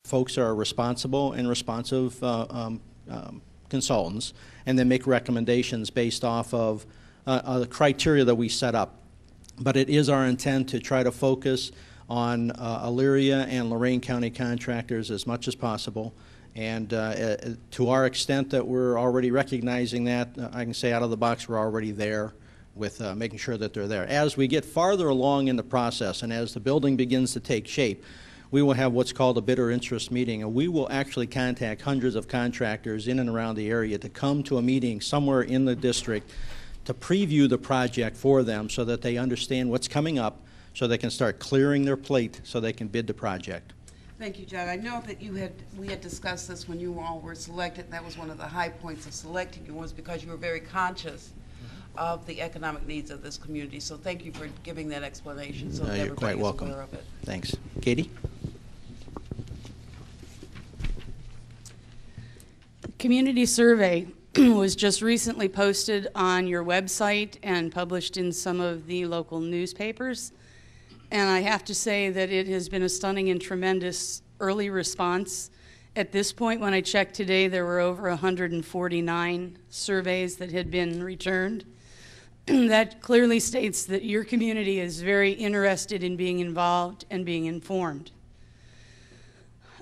folks are responsible and responsive consultants, and then make recommendations based off of the criteria that we set up. But it is our intent to try to focus on Elyria and Lorain County contractors as much as possible. And to our extent that we're already recognizing that, I can say out of the box we're already there with making sure that they're there. As we get farther along in the process and as the building begins to take shape, we will have what's called a bidder interest meeting, and we will actually contact hundreds of contractors in and around the area to come to a meeting somewhere in the district to preview the project for them so that they understand what's coming up, so they can start clearing their plate so they can bid the project. Thank you, John. I know that we had discussed this when you all were selected, and that was one of the high points of selecting you, was because you were very conscious of the economic needs of this community. So thank you for giving that explanation so that You're quite welcome. aware of it. Thanks. Katie? The community survey was just recently posted on your website and published in some of the local newspapers. And I have to say that it has been a stunning and tremendous early response. At this point, when I checked today, there were over 149 surveys that had been returned. That clearly states that your community is very interested in being involved and being informed.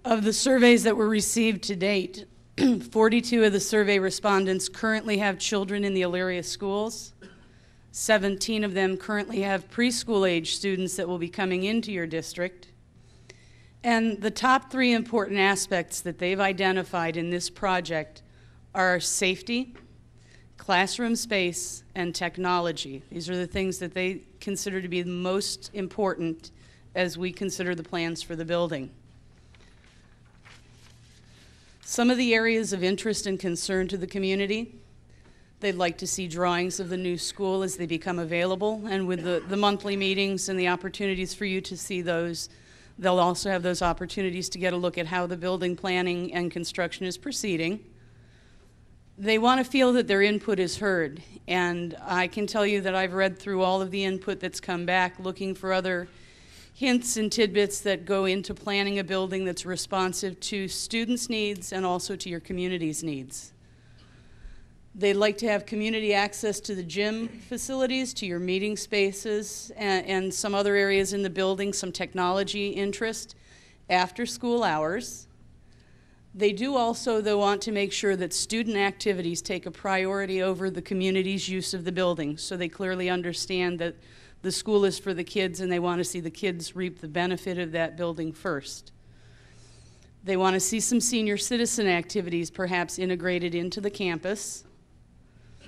Of the surveys that were received to date, 42 of the survey respondents currently have children in the Elyria schools. 17 of them currently have preschool age students that will be coming into your district. And the top 3 important aspects that they've identified in this project are safety, classroom space, and technology. These are the things that they consider to be the most important as we consider the plans for the building. Some of the areas of interest and concern to the community: they'd like to see drawings of the new school as they become available, and with the monthly meetings and the opportunities for you to see those, they'll also have those opportunities to get a look at how the building planning and construction is proceeding. They want to feel that their input is heard, and I can tell you that I've read through all of the input that's come back, looking for other hints and tidbits that go into planning a building that's responsive to students' needs and also to your community's needs. They'd like to have community access to the gym facilities, to your meeting spaces, and some other areas in the building, some technology interest after school hours. They do also, though, want to make sure that student activities take a priority over the community's use of the building, so they clearly understand that the school is for the kids and they want to see the kids reap the benefit of that building first. They want to see some senior citizen activities perhaps integrated into the campus.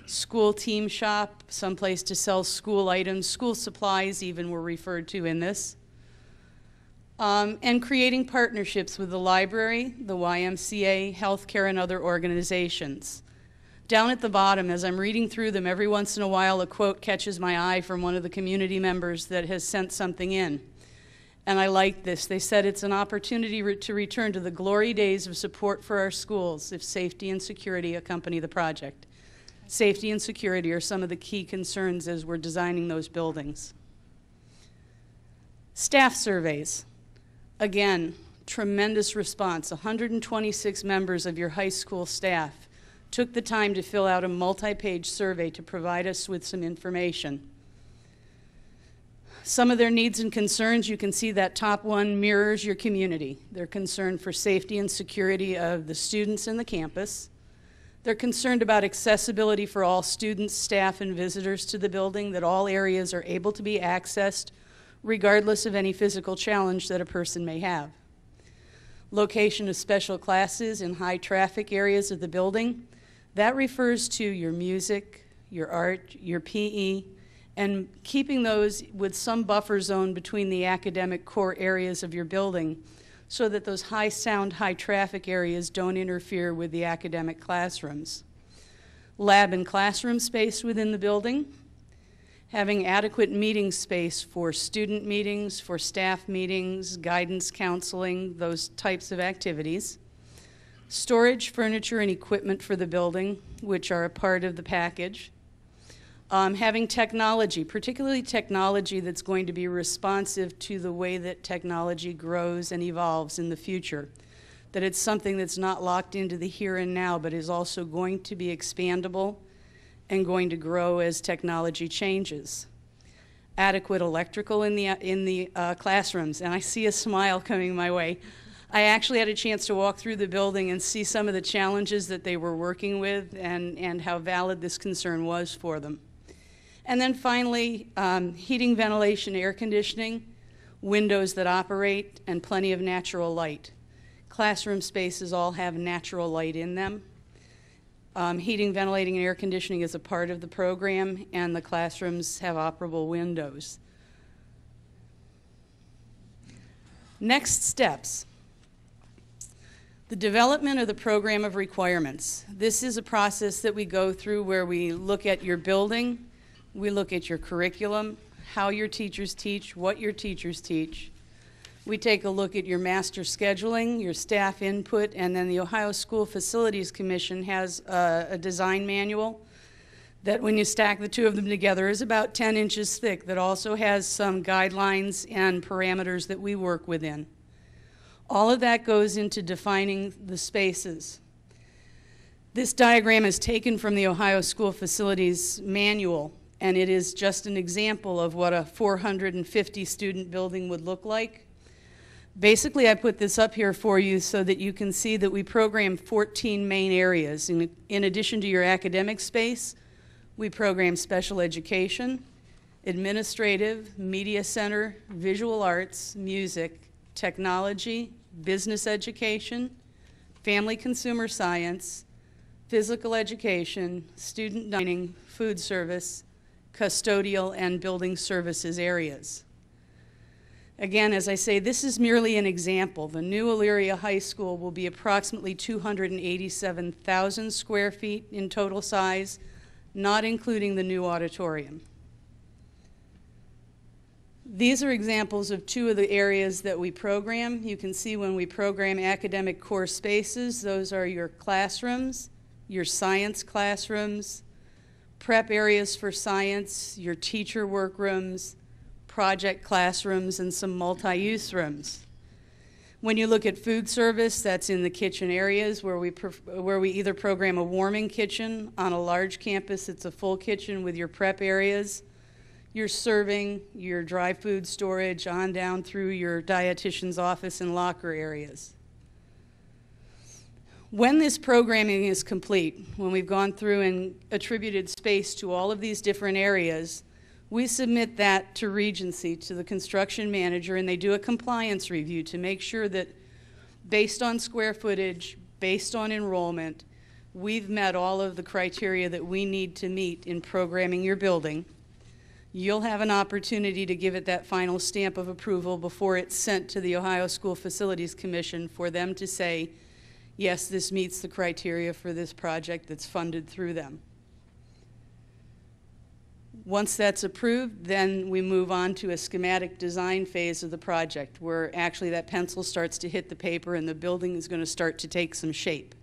School team shop, someplace to sell school items, school supplies even were referred to in this. And creating partnerships with the library, the YMCA, healthcare, and other organizations. Down at the bottom, as I'm reading through them, every once in a while a quote catches my eye from one of the community members that has sent something in. And I like this. They said it's an opportunity to return to the glory days of support for our schools if safety and security accompany the project. Safety and security are some of the key concerns as we're designing those buildings. Staff surveys. Again, tremendous response. 126 members of your high school staff took the time to fill out a multi-page survey to provide us with some information. Some of their needs and concerns, you can see that top one mirrors your community. They're concerned for safety and security of the students in the campus. They're concerned about accessibility for all students, staff, and visitors to the building, that all areas are able to be accessed regardless of any physical challenge that a person may have. Location of special classes in high traffic areas of the building. That refers to your music, your art, your PE, and keeping those with some buffer zone between the academic core areas of your building so that those high sound, high traffic areas don't interfere with the academic classrooms. Lab and classroom space within the building. Having adequate meeting space for student meetings, for staff meetings, guidance counseling, those types of activities. Storage, furniture, and equipment for the building, which are a part of the package. Having technology, particularly technology that's going to be responsive to the way that technology grows and evolves in the future. that it's something that's not locked into the here and now, but is also going to be expandable and going to grow as technology changes. Adequate electrical in the classrooms, and I see a smile coming my way. I actually had a chance to walk through the building and see some of the challenges that they were working with and how valid this concern was for them. And then finally, heating, ventilation, air conditioning, windows that operate, and plenty of natural light. Classroom spaces all have natural light in them. Heating, ventilating, and air conditioning is a part of the program, and the classrooms have operable windows. Next steps. The development of the program of requirements. This is a process that we go through where we look at your building, we look at your curriculum, how your teachers teach, what your teachers teach. We take a look at your master scheduling, your staff input, and then the Ohio School Facilities Commission has a design manual that when you stack the two of them together is about 10 inches thick that also has some guidelines and parameters that we work within. All of that goes into defining the spaces. This diagram is taken from the Ohio School Facilities Manual, and it is just an example of what a 450 student building would look like. Basically, I put this up here for you so that you can see that we program 14 main areas. In addition to your academic space, we program special education, administrative, media center, visual arts, music, technology, business education, family consumer science, physical education, student dining, food service, custodial, and building services areas. Again, as I say, this is merely an example. The new Elyria High School will be approximately 287,000 square feet in total size, not including the new auditorium. These are examples of two of the areas that we program. You can see when we program academic core spaces, those are your classrooms, your science classrooms, prep areas for science, your teacher workrooms, project classrooms, and some multi-use rooms. When you look at food service, that's in the kitchen areas where we either program a warming kitchen. On a large campus, it's a full kitchen with your prep areas, your serving, your dry food storage, on down through your dietitian's office and locker areas. When this programming is complete, when we've gone through and attributed space to all of these different areas, we submit that to Regency, to the construction manager, and they do a compliance review to make sure that based on square footage, based on enrollment, we've met all of the criteria that we need to meet in programming your building. You'll have an opportunity to give it that final stamp of approval before it's sent to the Ohio School Facilities Commission for them to say, yes, this meets the criteria for this project that's funded through them. Once that's approved, then we move on to a schematic design phase of the project where actually that pencil starts to hit the paper and the building is going to start to take some shape.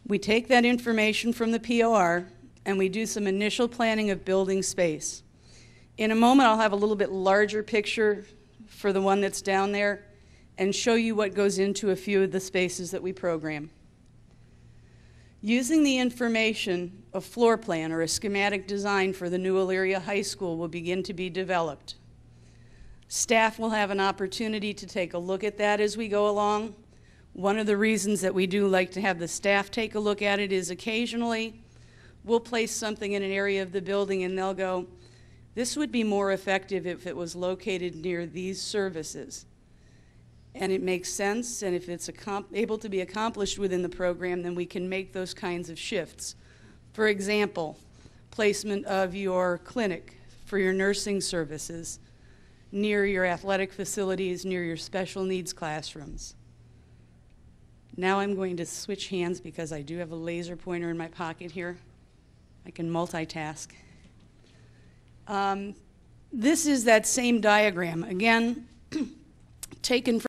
We take that information from the POR and we do some initial planning of building space. In a moment, I'll have a little bit larger picture for the one that's down there and show you what goes into a few of the spaces that we program. Using the information, a floor plan or a schematic design for the new Elyria High School will begin to be developed. Staff will have an opportunity to take a look at that as we go along. One of the reasons that we do like to have the staff take a look at it is occasionally we'll place something in an area of the building and they'll go, this would be more effective if it was located near these services. And it makes sense, and if it's able to be accomplished within the program, then we can make those kinds of shifts. For example, placement of your clinic for your nursing services near your athletic facilities, near your special needs classrooms. Now I'm going to switch hands because I do have a laser pointer in my pocket here. I can multitask. This is that same diagram, again, taken from